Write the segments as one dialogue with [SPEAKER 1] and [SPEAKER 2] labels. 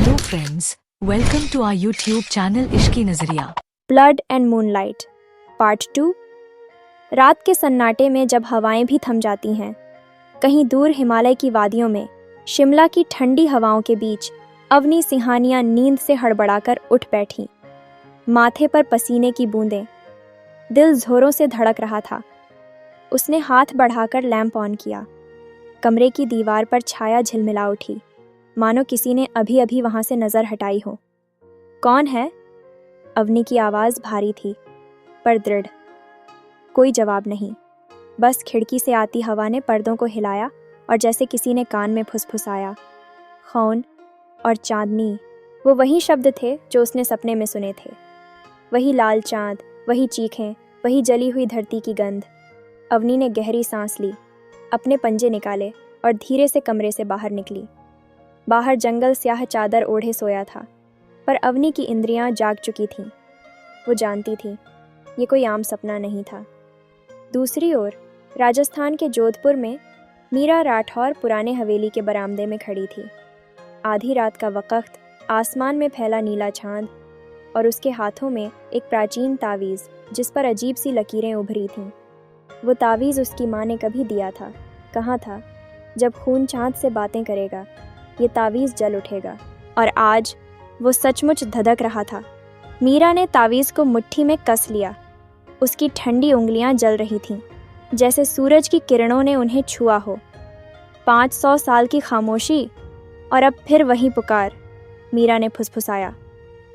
[SPEAKER 1] Hello friends, welcome to our YouTube channel Ishki नजरिया।
[SPEAKER 2] Blood and moonlight part 2। रात के सन्नाटे में जब हवाएं भी थम जाती हैं, कहीं दूर हिमालय की वादियों में शिमला की ठंडी हवाओं के बीच अवनी सिंहानिया नींद से हड़बड़ाकर उठ बैठी। माथे पर पसीने की बूंदें, दिल जोरों से धड़क रहा था। उसने हाथ बढ़ाकर लैंप ऑन किया। कमरे की दीवार पर छाया झिलमिला उठी, मानो किसी ने अभी अभी वहां से नजर हटाई हो। कौन है? अवनी की आवाज़ भारी थी पर दृढ़। कोई जवाब नहीं, बस खिड़की से आती हवा ने पर्दों को हिलाया और जैसे किसी ने कान में फुसफुसाया। खौन और चांदनी, वो वही शब्द थे जो उसने सपने में सुने थे। वही लाल चांद, वही चीखें, वही जली हुई धरती की गंध। अवनी ने गहरी सांस ली, अपने पंजे निकाले और धीरे से कमरे से बाहर निकली। बाहर जंगल स्याह चादर ओढ़े सोया था, पर अवनी की इंद्रियां जाग चुकी थीं। वो जानती थी ये कोई आम सपना नहीं था। दूसरी ओर राजस्थान के जोधपुर में मीरा राठौर पुराने हवेली के बरामदे में खड़ी थी। आधी रात का वक़्त, आसमान में फैला नीला चांद और उसके हाथों में एक प्राचीन तावीज़ जिस पर अजीब सी लकीरें उभरी थीं। वो तावीज़ उसकी माँ ने कभी दिया था, कहा था जब खून चांद से बातें करेगा ये तावीज़ जल उठेगा। और आज वो सचमुच धधक रहा था। मीरा ने तावीज़ को मुट्ठी में कस लिया। उसकी ठंडी उंगलियां जल रही थीं, जैसे सूरज की किरणों ने उन्हें छुआ हो। 500 साल की खामोशी और अब फिर वही पुकार। मीरा ने फुसफुसाया।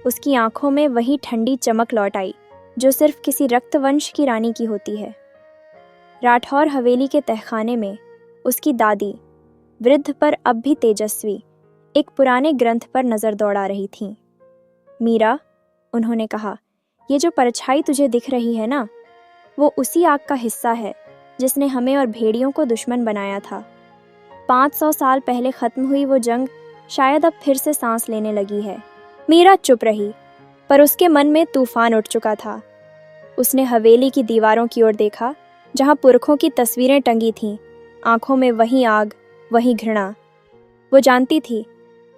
[SPEAKER 2] उसकी आंखों में वही ठंडी चमक लौट आई जो सिर्फ किसी रक्तवंश की रानी की होती है। राठौर हवेली के तहखाने में उसकी दादी, वृद्ध पर अब भी तेजस्वी, एक पुराने ग्रंथ पर नज़र दौड़ा रही थीं। मीरा, उन्होंने कहा, ये जो परछाई तुझे दिख रही है ना, वो उसी आग का हिस्सा है जिसने हमें और भेड़ियों को दुश्मन बनाया था। 500 साल पहले ख़त्म हुई वो जंग शायद अब फिर से सांस लेने लगी है। मीरा चुप रही, पर उसके मन में तूफान उठ चुका था। उसने हवेली की दीवारों की ओर देखा, जहाँ पुरखों की तस्वीरें टंगी थीं, आंखों में वही आग, वही घृणा। वो जानती थी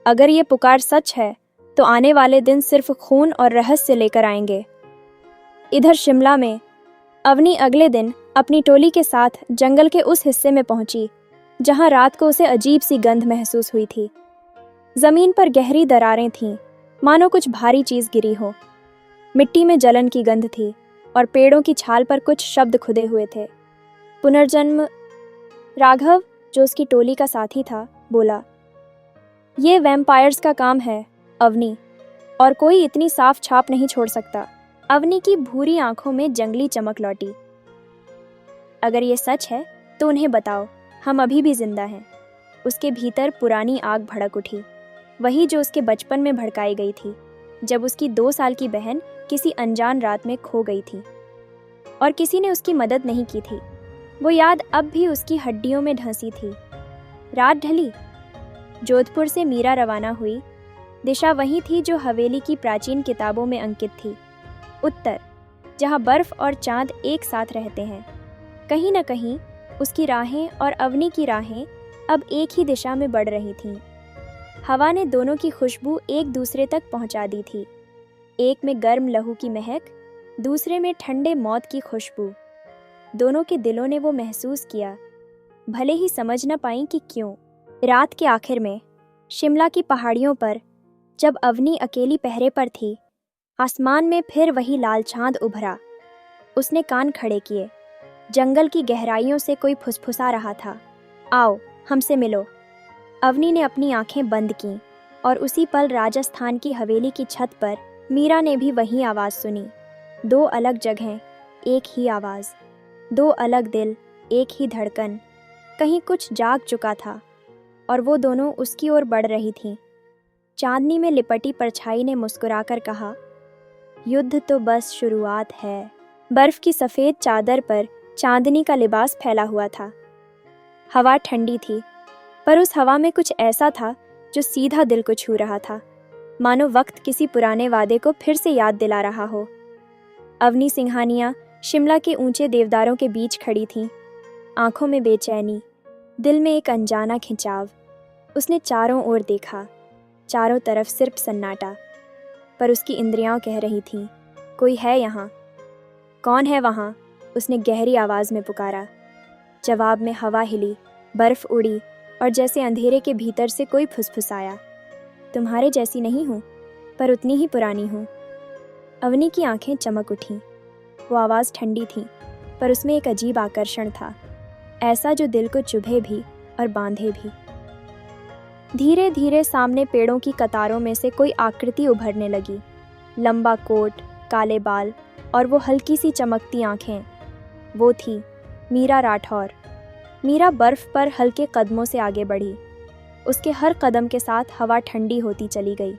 [SPEAKER 2] अगर ये पुकार सच है तो आने वाले दिन सिर्फ खून और रहस्य लेकर आएंगे। इधर शिमला में अवनी अगले दिन अपनी टोली के साथ जंगल के उस हिस्से में पहुंची जहां रात को उसे अजीब सी गंध महसूस हुई थी। जमीन पर गहरी दरारें थीं, मानो कुछ भारी चीज गिरी हो। मिट्टी में जलन की गंध थी और पेड़ों की छाल पर कुछ शब्द खुदे हुए थे। पुनर्जन्म। राघव, जो उसकी टोली का साथी था, बोला, ये वैम्पायर्स का काम है अवनी, और कोई इतनी साफ छाप नहीं छोड़ सकता। अवनी की भूरी आंखों में जंगली चमक लौटी। अगर ये सच है तो उन्हें बताओ, हम अभी भी जिंदा हैं। उसके भीतर पुरानी आग भड़क उठी, वही जो उसके बचपन में भड़काई गई थी, जब उसकी 2 साल की बहन किसी अनजान रात में खो गई थी और किसी ने उसकी मदद नहीं की थी। वो याद अब भी उसकी हड्डियों में ढंसी थी। रात ढली। जोधपुर से मीरा रवाना हुई। दिशा वही थी जो हवेली की प्राचीन किताबों में अंकित थी, उत्तर, जहाँ बर्फ और चांद एक साथ रहते हैं। कहीं न कहीं उसकी राहें और अवनी की राहें अब एक ही दिशा में बढ़ रही थीं। हवा ने दोनों की खुशबू एक दूसरे तक पहुंचा दी थी। एक में गर्म लहू की महक, दूसरे में ठंडे मौत की खुशबू। दोनों के दिलों ने वो महसूस किया, भले ही समझ न पाई कि क्यों। रात के आखिर में शिमला की पहाड़ियों पर जब अवनी अकेली पहरे पर थी, आसमान में फिर वही लाल चांद उभरा। उसने कान खड़े किए। जंगल की गहराइयों से कोई फुसफुसा रहा था, आओ हमसे मिलो। अवनी ने अपनी आंखें बंद कीं और उसी पल राजस्थान की हवेली की छत पर मीरा ने भी वही आवाज़ सुनी। 2 अलग जगहें, एक ही आवाज़। 2 अलग दिल, एक ही धड़कन। कहीं कुछ जाग चुका था और वो दोनों उसकी ओर बढ़ रही थीं। चांदनी में लिपटी परछाई ने मुस्कुराकर कहा, युद्ध तो बस शुरुआत है। बर्फ की सफ़ेद चादर पर चांदनी का लिबास फैला हुआ था। हवा ठंडी थी, पर उस हवा में कुछ ऐसा था जो सीधा दिल को छू रहा था, मानो वक्त किसी पुराने वादे को फिर से याद दिला रहा हो। अवनी सिंहानिया शिमला के ऊंचे देवदारों के बीच खड़ी थीं, आंखों में बेचैनी, दिल में एक अनजाना खिंचाव। उसने चारों ओर देखा। चारों तरफ सिर्फ सन्नाटा। पर उसकी इंद्रियां कह रही थीं, कोई है यहाँ। कौन है वहाँ? उसने गहरी आवाज़ में पुकारा। जवाब में हवा हिली, बर्फ उड़ी और जैसे अंधेरे के भीतर से कोई फुसफुसाया। तुम्हारे जैसी नहीं हूँ, पर उतनी ही पुरानी हूँ। अवनी की आंखें चमक उठीं। वो आवाज़ ठंडी थी, पर उसमें एक अजीब आकर्षण था, ऐसा जो दिल को चुभे भी और बांधे भी। धीरे धीरे सामने पेड़ों की कतारों में से कोई आकृति उभरने लगी। लंबा कोट, काले बाल और वो हल्की सी चमकती आंखें। वो थी मीरा राठौर। मीरा बर्फ पर हल्के कदमों से आगे बढ़ी। उसके हर कदम के साथ हवा ठंडी होती चली गई।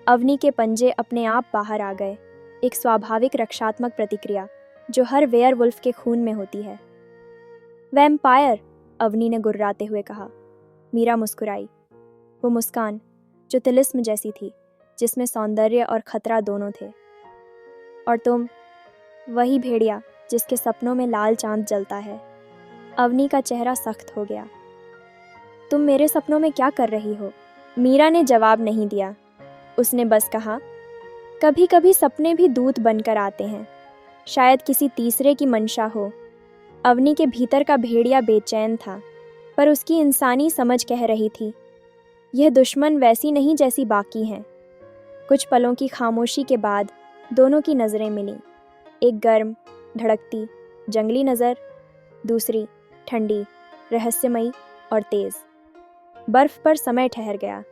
[SPEAKER 2] अवनी के पंजे अपने आप बाहर आ गए, एक स्वाभाविक रक्षात्मक प्रतिक्रिया जो हर वेयरवुल्फ के खून में होती है। वैम्पायर, अवनी ने गुर्राते हुए कहा। मीरा मुस्कुराई, वो मुस्कान जो तिलिस्म जैसी थी, जिसमें सौंदर्य और खतरा दोनों थे। और तुम, वही भेड़िया जिसके सपनों में लाल चांद जलता है। अवनी का चेहरा सख्त हो गया। तुम मेरे सपनों में क्या कर रही हो? मीरा ने जवाब नहीं दिया। उसने बस कहा, कभी कभी सपने भी दूत बनकर आते हैं, शायद किसी तीसरे की मंशा हो। अवनी के भीतर का भेड़िया बेचैन था, पर उसकी इंसानी समझ कह रही थी, यह दुश्मन वैसी नहीं जैसी बाकी हैं। कुछ पलों की खामोशी के बाद दोनों की नज़रें मिलीं। एक गर्म, धड़कती, जंगली नज़र, दूसरी ठंडी, रहस्यमयी और तेज़। बर्फ पर समय ठहर गया।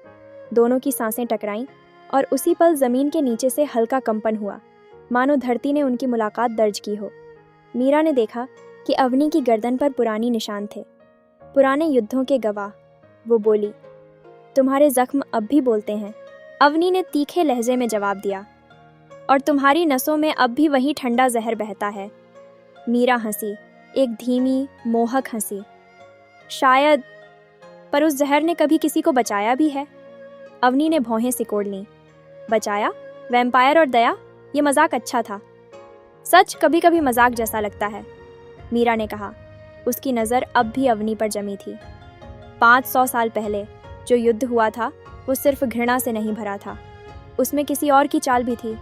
[SPEAKER 2] दोनों की सांसें टकराईं और उसी पल ज़मीन के नीचे से हल्का कंपन हुआ, मानो धरती ने उनकी मुलाकात दर्ज की हो। मीरा ने देखा कि अवनी की गर्दन पर पुरानी निशान थे, पुराने युद्धों के गवाह। वो बोली, तुम्हारे जख्म अब भी बोलते हैं। अवनी ने तीखे लहजे में जवाब दिया, और तुम्हारी नसों में अब भी वही ठंडा जहर बहता है। मीरा हंसी, एक धीमी, मोहक हंसी। शायद, पर उस जहर ने कभी किसी को बचाया भी है? अवनी ने भौहें सिकोड़ लीं। बचाया? वैम्पायर और दया? ये मजाक अच्छा था। सच कभी कभी मजाक जैसा लगता है, मीरा ने कहा। उसकी नज़र अब भी अवनी पर जमी थी। 500 साल पहले जो युद्ध हुआ था, वो सिर्फ घृणा से नहीं भरा था, उसमें किसी और की चाल भी थी।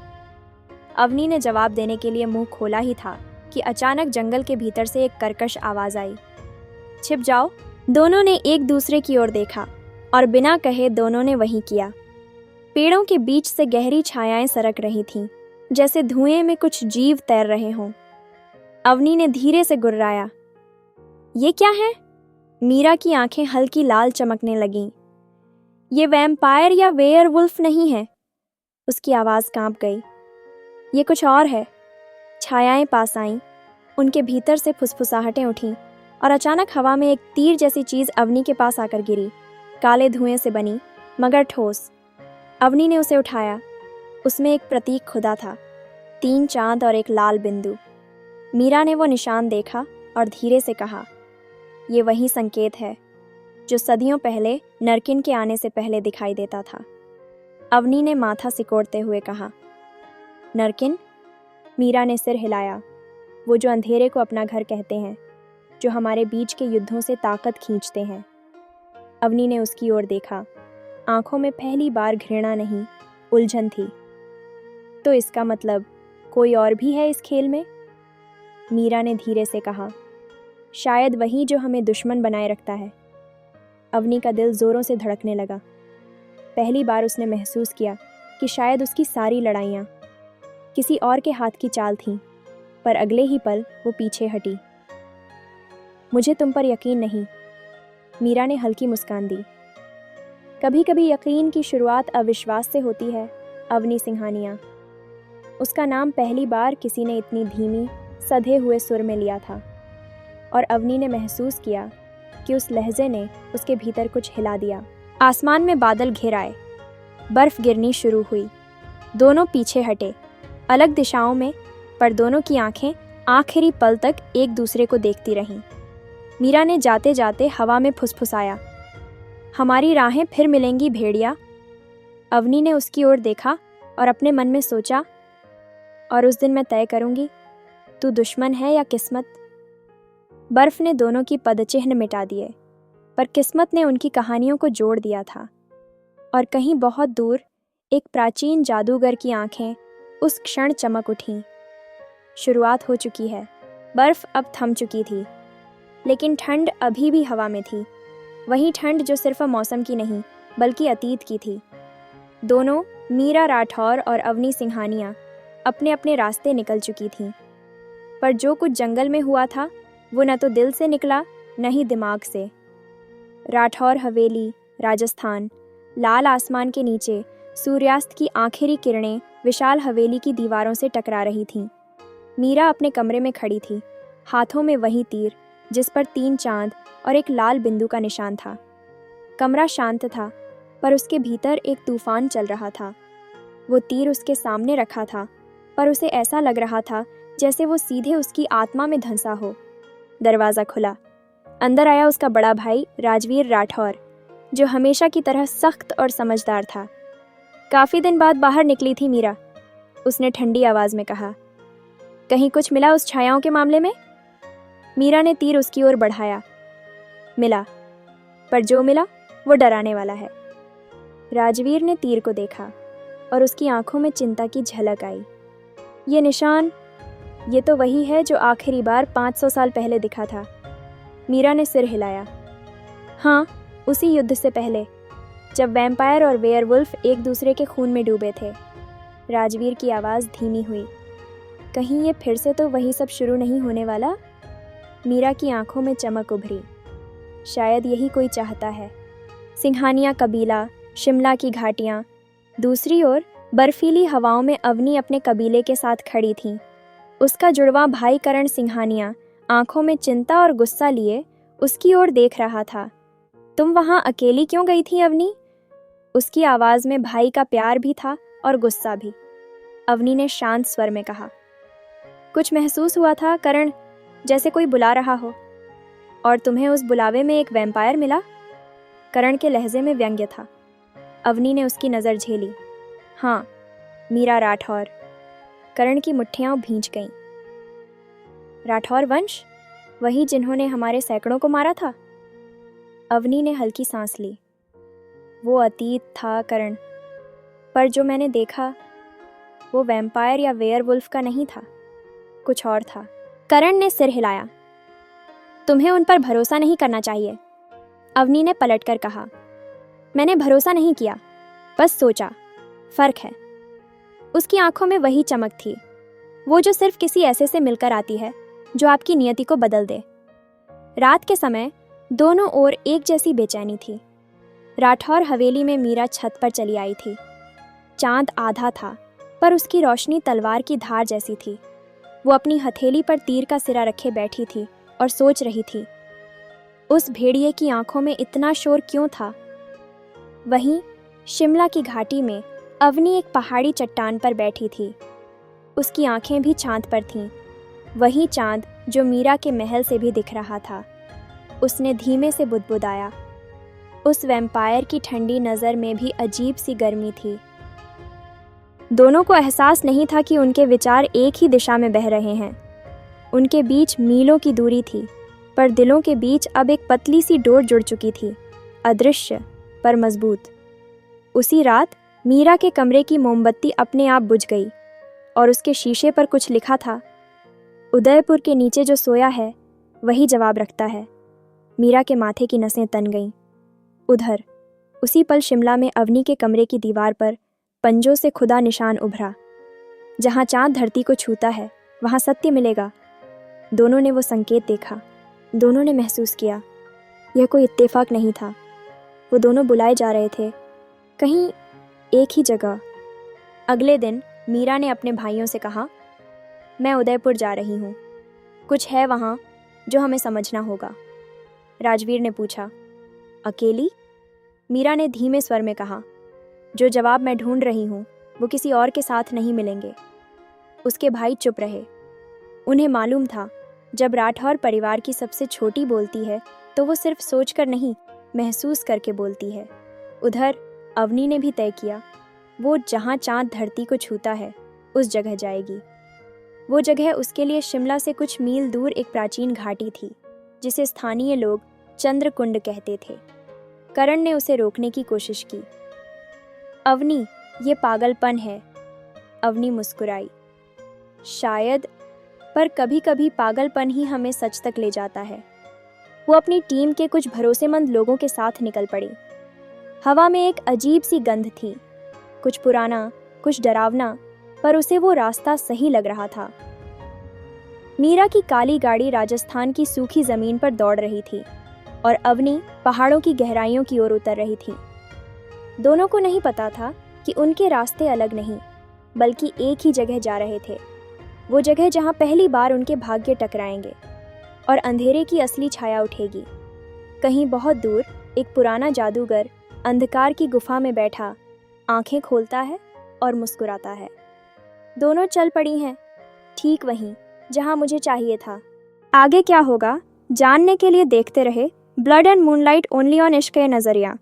[SPEAKER 2] अवनी ने जवाब देने के लिए मुंह खोला ही था कि अचानक जंगल के भीतर से एक कर्कश आवाज़ आई, छिप जाओ। दोनों ने एक दूसरे की ओर देखा और बिना कहे दोनों ने वही किया। पेड़ों के बीच से गहरी छायाएं सरक रही थीं, जैसे धुएं में कुछ जीव तैर रहे हों। अवनी ने धीरे से गुर्राया, ये क्या है? मीरा की आंखें हल्की लाल चमकने लगीं। ये वैम्पायर या वेयरवुल्फ नहीं है। उसकी आवाज़ कांप गई। ये कुछ और है। छायाएं पास आईं, उनके भीतर से फुसफुसाहटें उठीं और अचानक हवा में एक तीर जैसी चीज़ अवनी के पास आकर गिरी, काले धुएं से बनी मगर ठोस। अवनी ने उसे उठाया। उसमें एक प्रतीक खुदा था, 3 चांद और एक लाल बिंदु। मीरा ने वो निशान देखा और धीरे से कहा, ये वही संकेत है जो सदियों पहले नरकिन के आने से पहले दिखाई देता था। अवनी ने माथा सिकोड़ते हुए कहा, नरकिन? मीरा ने सिर हिलाया। वो जो अंधेरे को अपना घर कहते हैं, जो हमारे बीच के युद्धों से ताकत खींचते हैं। अवनी ने उसकी ओर देखा। आंखों में पहली बार घृणा नहीं, उलझन थी। तो इसका मतलब कोई और भी है इस खेल में? मीरा ने धीरे से कहा, शायद वही जो हमें दुश्मन बनाए रखता है। अवनी का दिल जोरों से धड़कने लगा। पहली बार उसने महसूस किया कि शायद उसकी सारी लड़ाइयाँ किसी और के हाथ की चाल थीं, पर अगले ही पल वो पीछे हटी। मुझे तुम पर यकीन नहीं, मीरा ने हल्की मुस्कान दी। कभी कभी यकीन की शुरुआत अविश्वास से होती है। अवनी सिंघानिया, उसका नाम पहली बार किसी ने इतनी धीमी, सधे हुए सुर में लिया था, और अवनी ने महसूस किया कि उस लहजे ने उसके भीतर कुछ हिला दिया। आसमान में बादल घिर आए, बर्फ गिरनी शुरू हुई। दोनों पीछे हटे, अलग दिशाओं में, पर दोनों की आंखें आखिरी पल तक एक दूसरे को देखती रहीं। मीरा ने जाते जाते हवा में फुसफुसाया, हमारी राहें फिर मिलेंगी भेड़िया। अवनी ने उसकी ओर देखा और अपने मन में सोचा, और उस दिन मैं तय करूंगी, तू दुश्मन है या किस्मत। बर्फ ने दोनों की पदचिह्न मिटा दिए, पर किस्मत ने उनकी कहानियों को जोड़ दिया था। और कहीं बहुत दूर एक प्राचीन जादूगर की आंखें उस क्षण चमक उठीं। शुरुआत हो चुकी है। बर्फ अब थम चुकी थी, लेकिन ठंड अभी भी हवा में थी। वही ठंड जो सिर्फ मौसम की नहीं बल्कि अतीत की थी। दोनों, मीरा राठौर और अवनी सिंघानिया, अपने अपने रास्ते निकल चुकी थीं। पर जो कुछ जंगल में हुआ था वो न तो दिल से निकला न ही दिमाग से। राठौर हवेली, राजस्थान। लाल आसमान के नीचे सूर्यास्त की आखिरी किरणें विशाल हवेली की दीवारों से टकरा रही थीं। मीरा अपने कमरे में खड़ी थी, हाथों में वही तीर जिस पर 3 चांद और एक लाल बिंदु का निशान था। कमरा शांत था, पर उसके भीतर एक तूफान चल रहा था। वो तीर उसके सामने रखा था, पर उसे ऐसा लग रहा था जैसे वो सीधे उसकी आत्मा में धंसा हो। दरवाज़ा खुला। अंदर आया उसका बड़ा भाई राजवीर राठौर, जो हमेशा की तरह सख्त और समझदार था। काफ़ी दिन बाद बाहर निकली थी मीरा, उसने ठंडी आवाज़ में कहा। कहीं कुछ मिला उस छायाओं के मामले में? मीरा ने तीर उसकी ओर बढ़ाया। मिला, पर जो मिला वो डराने वाला है। राजवीर ने तीर को देखा और उसकी आंखों में चिंता की झलक आई। ये निशान, ये तो वही है जो आखिरी बार 500 साल पहले दिखा था। मीरा ने सिर हिलाया। हाँ, उसी युद्ध से पहले, जब वैम्पायर और वेयरवुल्फ एक दूसरे के खून में डूबे थे। राजवीर की आवाज़ धीमी हुई। कहीं ये फिर से तो वही सब शुरू नहीं होने वाला? मीरा की आंखों में चमक उभरी। शायद यही कोई चाहता है। सिंघानिया कबीला, शिमला की घाटियाँ। दूसरी ओर बर्फीली हवाओं में अवनी अपने कबीले के साथ खड़ी थी। उसका जुड़वा भाई करण सिंघानिया आंखों में चिंता और गुस्सा लिए उसकी ओर देख रहा था। तुम वहाँ अकेली क्यों गई थी अवनी? उसकी आवाज़ में भाई का प्यार भी था और गुस्सा भी। अवनी ने शांत स्वर में कहा। कुछ महसूस हुआ था करण, जैसे कोई बुला रहा हो। और तुम्हें उस बुलावे में एक वैम्पायर मिला? करण के लहजे में व्यंग्य था। अवनी ने उसकी नज़र झेली। हाँ, मीरा राठौर। करण की मुट्ठियाँ भींच गईं। राठौर वंश, वही जिन्होंने हमारे सैकड़ों को मारा था? अवनी ने हल्की सांस ली। वो अतीत था करण, पर जो मैंने देखा वो वैम्पायर या वेयरवुल्फ का नहीं था, कुछ और था। करण ने सिर हिलाया। तुम्हें उन पर भरोसा नहीं करना चाहिए, अवनी ने पलटकर कहा। मैंने भरोसा नहीं किया, बस सोचा, फर्क है। उसकी आंखों में वही चमक थी, वो जो सिर्फ किसी ऐसे से मिलकर आती है जो आपकी नियति को बदल दे। रात के समय दोनों ओर एक जैसी बेचैनी थी। राठौर हवेली में मीरा छत पर चली आई थी। चांद आधा था, पर उसकी रोशनी तलवार की धार जैसी थी। वो अपनी हथेली पर तीर का सिरा रखे बैठी थी और सोच रही थी, उस भेड़िए की आंखों में इतना शोर क्यों था? वहीं शिमला की घाटी में अवनी एक पहाड़ी चट्टान पर बैठी थी। उसकी आंखें भी चांद पर थीं, वही चांद जो मीरा के महल से भी दिख रहा था। उसने धीमे से बुदबुदाया। उस वैम्पायर की ठंडी नज़र में भी अजीब सी गर्मी थी। दोनों को एहसास नहीं था कि उनके विचार एक ही दिशा में बह रहे हैं। उनके बीच मीलों की दूरी थी, पर दिलों के बीच अब एक पतली सी डोर जुड़ चुकी थी, अदृश्य पर मजबूत। उसी रात मीरा के कमरे की मोमबत्ती अपने आप बुझ गई और उसके शीशे पर कुछ लिखा था। उदयपुर के नीचे जो सोया है वही जवाब रखता है। मीरा के माथे की नसें तन गईं। उधर उसी पल शिमला में अवनी के कमरे की दीवार पर पंजों से खुदा निशान उभरा। जहाँ चांद धरती को छूता है वहाँ सत्य मिलेगा। दोनों ने वो संकेत देखा। दोनों ने महसूस किया, यह कोई इत्तेफाक नहीं था। वो दोनों बुलाए जा रहे थे, कहीं एक ही जगह। अगले दिन मीरा ने अपने भाइयों से कहा, मैं उदयपुर जा रही हूँ, कुछ है वहाँ जो हमें समझना होगा। राजवीर ने पूछा, अकेली? मीरा ने धीमे स्वर में कहा, जो जवाब मैं ढूंढ रही हूँ वो किसी और के साथ नहीं मिलेंगे। उसके भाई चुप रहे। उन्हें मालूम था, जब राठौर परिवार की सबसे छोटी बोलती है तो वो सिर्फ सोचकर नहीं, महसूस करके बोलती है। उधर अवनी ने भी तय किया, वो जहाँ चांद धरती को छूता है उस जगह जाएगी। वो जगह उसके लिए शिमला से कुछ मील दूर एक प्राचीन घाटी थी, जिसे स्थानीय लोग चंद्रकुंड कहते थे। करण ने उसे रोकने की कोशिश की। अवनी, ये पागलपन है। अवनी मुस्कुराई। शायद, पर कभी कभी पागलपन ही हमें सच तक ले जाता है। वो अपनी टीम के कुछ भरोसेमंद लोगों के साथ निकल पड़ी। हवा में एक अजीब सी गंध थी, कुछ पुराना, कुछ डरावना, पर उसे वो रास्ता सही लग रहा था। मीरा की काली गाड़ी राजस्थान की सूखी जमीन पर दौड़ रही थी और अवनी पहाड़ों की गहराइयों की ओर उतर रही थी। दोनों को नहीं पता था कि उनके रास्ते अलग नहीं, बल्कि एक ही जगह जा रहे थे। वो जगह जहां पहली बार उनके भाग्य टकराएंगे और अंधेरे की असली छाया उठेगी। कहीं बहुत दूर एक पुराना जादूगर अंधकार की गुफा में बैठा आंखें खोलता है और मुस्कुराता है। दोनों चल पड़ी हैं, ठीक वहीं जहां मुझे चाहिए था। आगे क्या होगा जानने के लिए देखते रहे blood and moonlight only on इश्क नज़रिया।